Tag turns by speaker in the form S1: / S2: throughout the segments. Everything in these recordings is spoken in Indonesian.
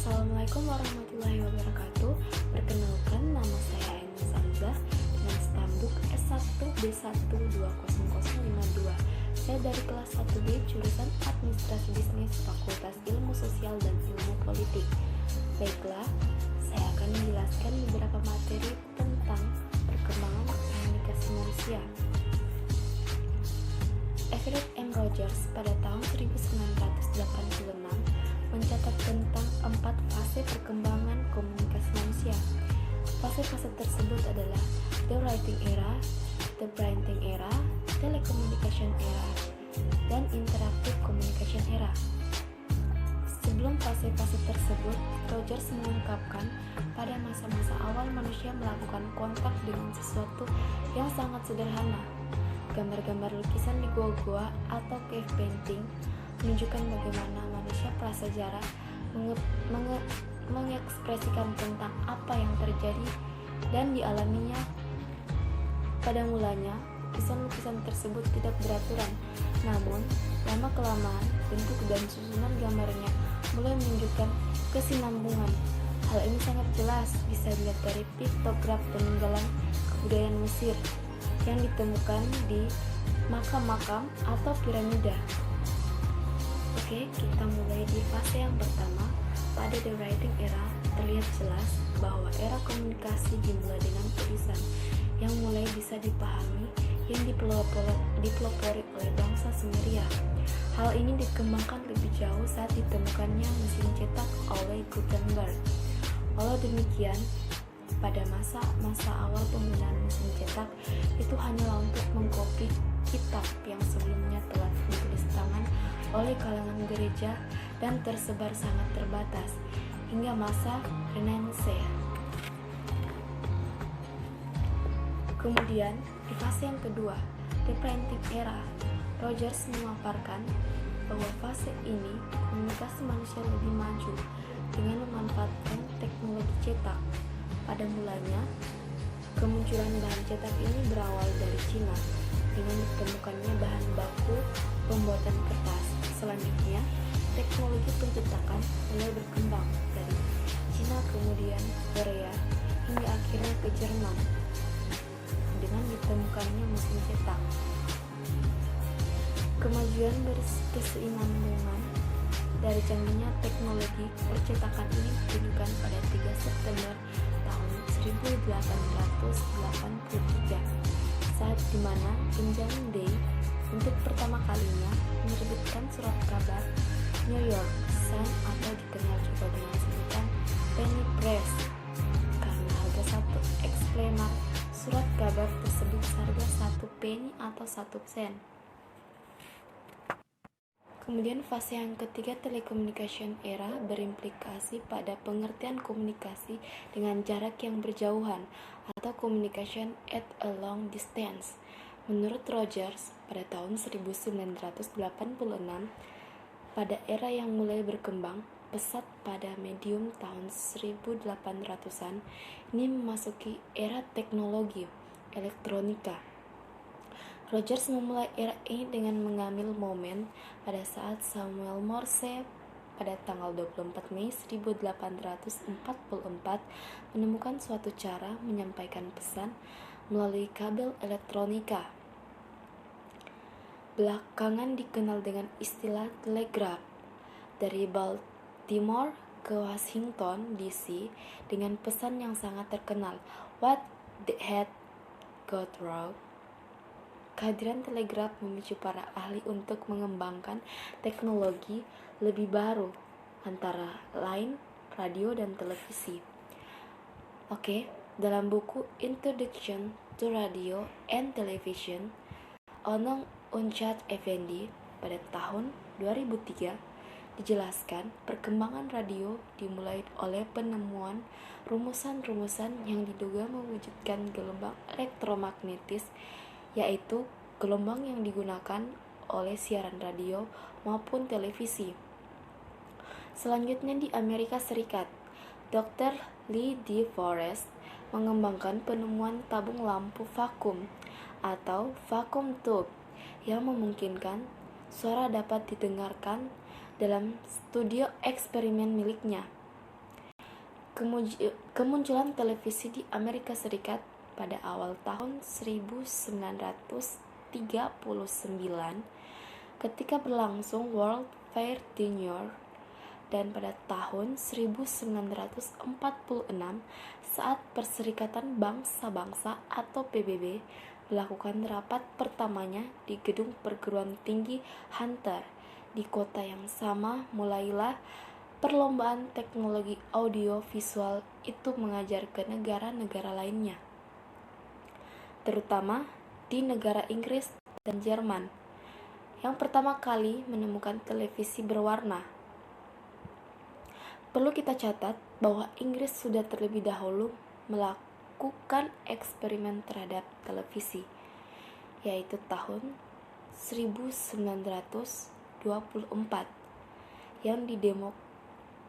S1: Assalamualaikum warahmatullahi wabarakatuh. Perkenalkan, nama saya Ainun Samzah dengan stambuk S1B1200052. Saya dari kelas 1B jurusan Administrasi Bisnis Fakultas Ilmu Sosial dan Ilmu Politik. Baiklah, saya akan menjelaskan beberapa materi tentang perkembangan komunikasi manusia. Everett M. Rogers pada tahun 1986 mencatat tentang 4 fase perkembangan komunikasi manusia. Fase-fase tersebut adalah the writing era, the printing era, telecommunication era, dan interactive communication era. Sebelum fase-fase tersebut, Rogers mengungkapkan pada masa-masa awal manusia melakukan kontak dengan sesuatu yang sangat sederhana. Gambar-gambar lukisan di gua-gua atau cave painting menunjukkan bagaimana manusia prasejarah mengekspresikan tentang apa yang terjadi dan dialaminya. Pada mulanya, lukisan-lukisan tersebut tidak beraturan, namun lama-kelamaan bentuk dan susunan gambarnya mulai menunjukkan kesinambungan. Hal ini sangat jelas bisa dilihat dari piktograf peninggalan kebudayaan Mesir yang ditemukan di makam-makam atau piramida. Oke, kita mulai di fase yang pertama. Pada the writing era, terlihat jelas bahwa era komunikasi dimulai dengan tulisan yang mulai bisa dipahami yang dipelopori oleh bangsa Sumeria. Hal ini dikembangkan lebih jauh saat ditemukannya mesin cetak oleh Gutenberg. Walau demikian, pada masa awal penggunaan mesin cetak itu hanyalah untuk mengkopi kitab yang sebelumnya telah ditulis tangan oleh kalangan gereja dan tersebar sangat terbatas hingga masa Renaissance. Kemudian di fase yang kedua, the printing era, Rogers memaparkan bahwa fase ini komunikasi manusia lebih maju dengan memanfaatkan teknologi cetak. Pada mulanya, kemunculan bahan cetak ini berawal dari Cina dengan ditemukannya bahan baku pembuatan kertas. Selanjutnya, teknologi pencetakan mulai berkembang dari Cina, kemudian Korea, hingga akhirnya ke Jerman dengan ditemukannya mesin cetak. Kemajuan berkesinambungan dari canggihnya teknologi percetakan ini ditunjukkan pada 3 September tahun 1883 saat dimana Benjamin Day untuk pertama kalinya menerbitkan surat kabar New York Sun atau dikenal juga dengan sebutan Penny Press karena harga 1 eksemplar surat kabar tersebut seharga 1 penny atau 1 sen. Kemudian fase yang ketiga, telecommunication era, berimplikasi pada pengertian komunikasi dengan jarak yang berjauhan atau communication at a long distance. Menurut Rogers, pada tahun 1986, pada era yang mulai berkembang pesat pada medium tahun 1800-an, ini memasuki era teknologi elektronika. Rogers memulai era ini dengan mengambil momen pada saat Samuel Morse pada tanggal 24 Mei 1844 menemukan suatu cara menyampaikan pesan melalui kabel elektronika. Belakangan dikenal dengan istilah telegraf. Dari Baltimore ke Washington DC dengan pesan yang sangat terkenal, "What had got wrong?" Kehadiran telegraf memicu para ahli untuk mengembangkan teknologi lebih baru, antara lain radio dan televisi. Oke, dalam buku Introduction to Radio and Television, Onong Unchat Effendi pada tahun 2003 dijelaskan perkembangan radio dimulai oleh penemuan rumusan-rumusan yang diduga mewujudkan gelombang elektromagnetis, yaitu gelombang yang digunakan oleh siaran radio maupun televisi. Selanjutnya di Amerika Serikat, Dr. Lee De Forest mengembangkan penemuan tabung lampu vakum atau vacuum tube yang memungkinkan suara dapat didengarkan dalam studio eksperimen miliknya. Kemunculan televisi di Amerika Serikat pada awal tahun 1939 ketika berlangsung World Fair di New York, dan pada tahun 1946 saat Perserikatan Bangsa-Bangsa atau PBB melakukan rapat pertamanya di gedung perguruan tinggi Hunter. Di kota yang sama mulailah perlombaan teknologi audio visual itu mengajar ke negara-negara lainnya, terutama di negara Inggris dan Jerman, yang pertama kali menemukan televisi berwarna. Perlu kita catat bahwa Inggris sudah terlebih dahulu melakukan eksperimen terhadap televisi, yaitu tahun 1924 yang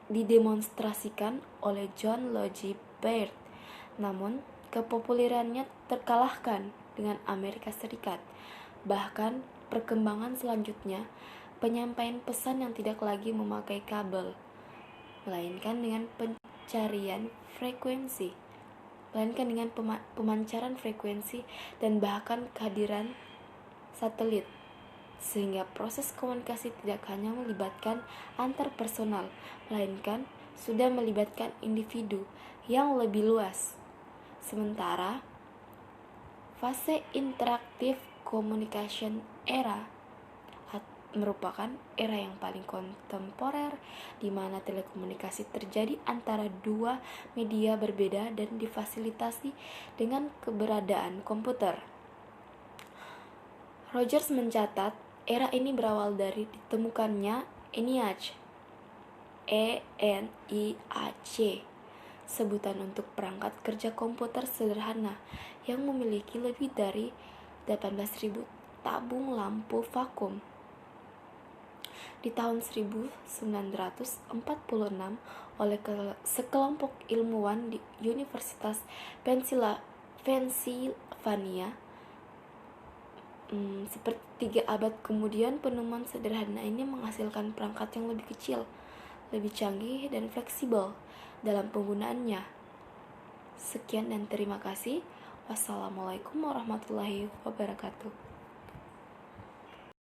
S1: didemonstrasikan oleh John Logie Baird. Namun, kepopulerannya terkalahkan dengan Amerika Serikat. Bahkan, perkembangan selanjutnya, penyampaian pesan yang tidak lagi memakai kabel, melainkan dengan pemancaran frekuensi dan bahkan kehadiran satelit, sehingga proses komunikasi tidak hanya melibatkan antar personal, melainkan sudah melibatkan individu yang lebih luas. Sementara fase interaktif communication era merupakan era yang paling kontemporer, di mana telekomunikasi terjadi antara dua media berbeda dan difasilitasi dengan keberadaan komputer. Rogers mencatat era ini berawal dari ditemukannya ENIAC, ENIAC, sebutan untuk perangkat kerja komputer sederhana yang memiliki lebih dari 18.000 tabung lampu vakum. Di tahun 1946 oleh sekelompok ilmuwan di Universitas Pennsylvania. Sepertiga abad kemudian, penemuan sederhana ini menghasilkan perangkat yang lebih kecil, lebih canggih, dan fleksibel dalam penggunaannya. Sekian dan terima kasih. Wassalamualaikum warahmatullahi wabarakatuh.